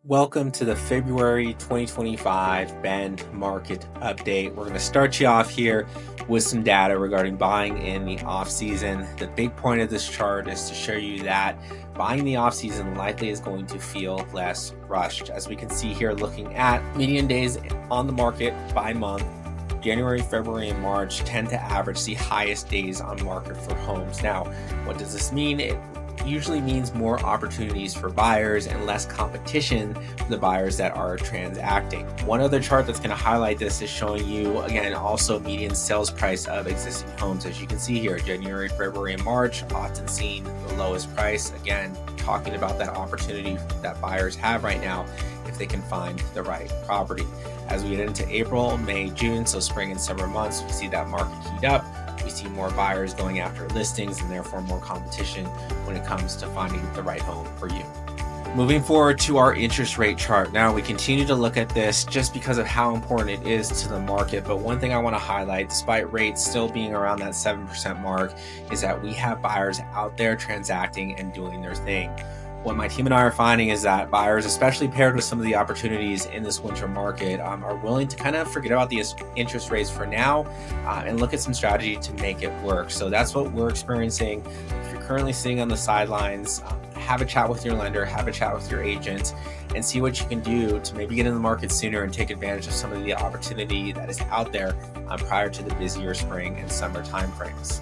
Welcome to the February 2025 Bend market update. We're going to start you off here with some data regarding buying in the off season. The big point of this chart is to show you that buying in the off season likely is going to feel less rushed. As we can see here, looking at median days on the market by month, January, February, and March tend to average the highest days on market for homes. Now, what does this mean? It usually means more opportunities for buyers and less competition for the buyers that are transacting. One other chart that's going to highlight this is showing you, again, also median sales price of existing homes. As you can see here, January, February, and March often seeing the lowest price. Again, talking about that opportunity that buyers have right now if they can find the right property. As we get into April, May, June, so spring and summer months, we see that market heat up. We see more buyers going after listings and therefore more competition when it comes to finding the right home for you. Moving forward to our interest rate chart. Now we continue to look at this just because of how important it is to the market. But one thing I want to highlight, despite rates still being around that 7% mark, is that we have buyers out there transacting and doing their thing. What my team and I are finding is that buyers, especially paired with some of the opportunities in this winter market, are willing to kind of forget about the interest rates for now and look at some strategy to make it work. So that's what we're experiencing. If you're currently sitting on the sidelines, have a chat with your lender, have a chat with your agent, and see what you can do to maybe get in the market sooner and take advantage of some of the opportunity that is out there prior to the busier spring and summer timeframes.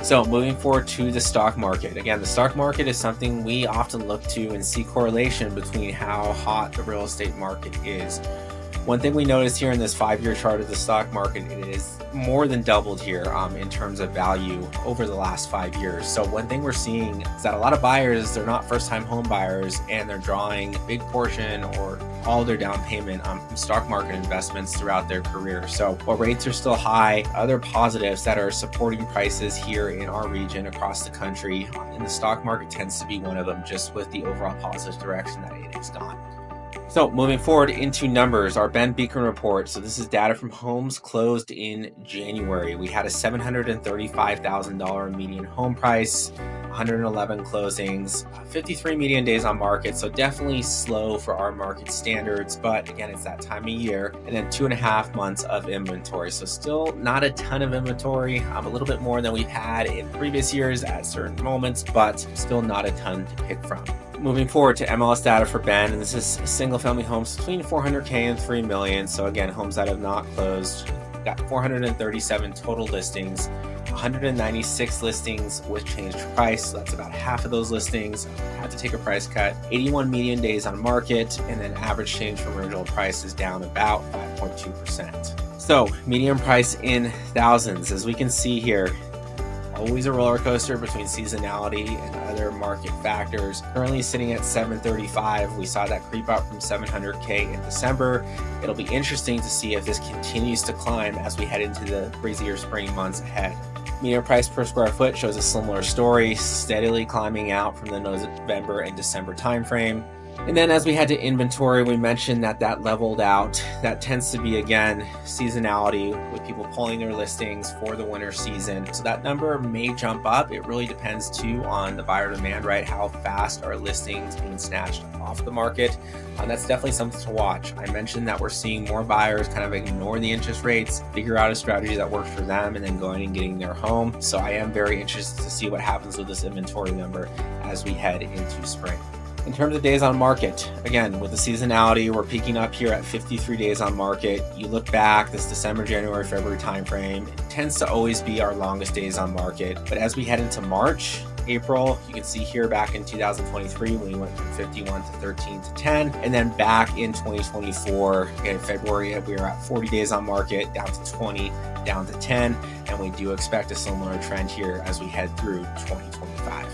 So moving forward to the stock market. Again, the stock market is something we often look to and see correlation between how hot the real estate market is. One thing we notice here in this 5-year chart of the stock market, it is more than doubled here in terms of value over the last 5 years. So one thing we're seeing is that a lot of buyers, they're not first-time home buyers, and they're drawing a big portion or all their down payment from stock market investments throughout their career. So while rates are still high, other positives that are supporting prices here in our region across the country, and the stock market tends to be one of them, just with the overall positive direction that it has gone. So moving forward into numbers, our Ben Beacon report. So this is data from homes closed in January. We had a $735,000 median home price, 111 closings, 53 median days on market. So definitely slow for our market standards, but again, it's that time of year. And then 2.5 months of inventory. So still not a ton of inventory, a little bit more than we've had in previous years at certain moments, but still not a ton to pick from. Moving forward to MLS data for Ben, and this is single family homes between 400K and 3 million. So again, homes that have not closed. Got 437 total listings, 196 listings with changed price. So that's about half of those listings had to take a price cut. 81 median days on market, and then average change from original price is down about 5.2%. So median price in thousands, as we can see here. Always a roller coaster between seasonality and other market factors. Currently sitting at 735. We saw that creep up from 700K in December. It'll be interesting to see if this continues to climb as we head into the breezier spring months ahead. Median price per square foot shows a similar story, steadily climbing out from the November and December timeframe. And then as we head to inventory, we mentioned that leveled out. That tends to be, again, seasonality with people pulling their listings for the winter season. So that number may jump up. It really depends too on the buyer demand, right? How fast are listings being snatched off the market? That's definitely something to watch. I mentioned that we're seeing more buyers kind of ignore the interest rates, figure out a strategy that works for them, and then going and getting their home. So I am very interested to see what happens with this inventory number as we head into spring. In terms of days on market, again, with the seasonality, we're peaking up here at 53 days on market. You look back, this December, January, February timeframe, it tends to always be our longest days on market. But as we head into March, April, you can see here back in 2023 when we went from 51 to 13 to 10, and then back in 2024, in February, we were at 40 days on market, down to 20, down to 10, and we do expect a similar trend here as we head through 2025.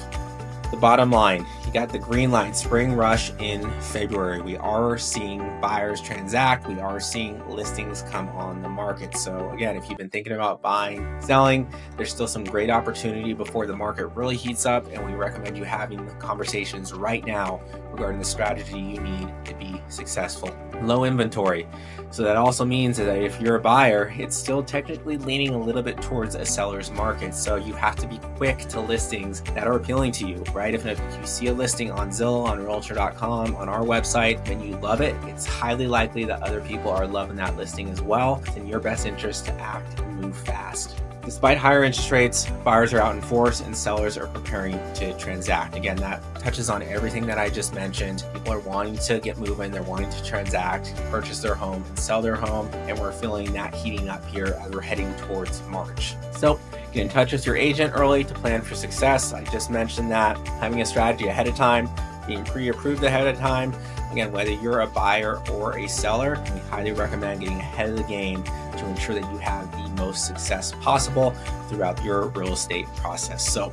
The bottom line, you got the green light, spring rush in February. We are seeing buyers transact. We are seeing listings come on the market. So again, if you've been thinking about buying, selling, there's still some great opportunity before the market really heats up. And we recommend you having the conversations right now regarding the strategy you need to be successful. Low inventory. So that also means that if you're a buyer, it's still technically leaning a little bit towards a seller's market. So you have to be quick to listings that are appealing to you, right? If you see a listing on Zillow, on Realtor.com, on our website, and you love it, it's highly likely that other people are loving that listing as well. It's in your best interest to act and move fast. Despite higher interest rates, buyers are out in force and sellers are preparing to transact. Again, that touches on everything that I just mentioned. People are wanting to get moving, they're wanting to transact, purchase their home, and sell their home, and we're feeling that heating up here as we're heading towards March. So get in touch with your agent early to plan for success. I just mentioned that having a strategy ahead of time, being pre-approved ahead of time. Again, whether you're a buyer or a seller, we highly recommend getting ahead of the game to ensure that you have the most success possible throughout your real estate process. So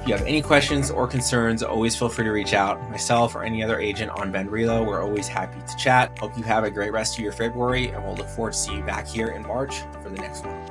if you have any questions or concerns, always feel free to reach out. Myself or any other agent on Bend Relo, we're always happy to chat. Hope you have a great rest of your February, and we'll look forward to seeing you back here in March for the next one.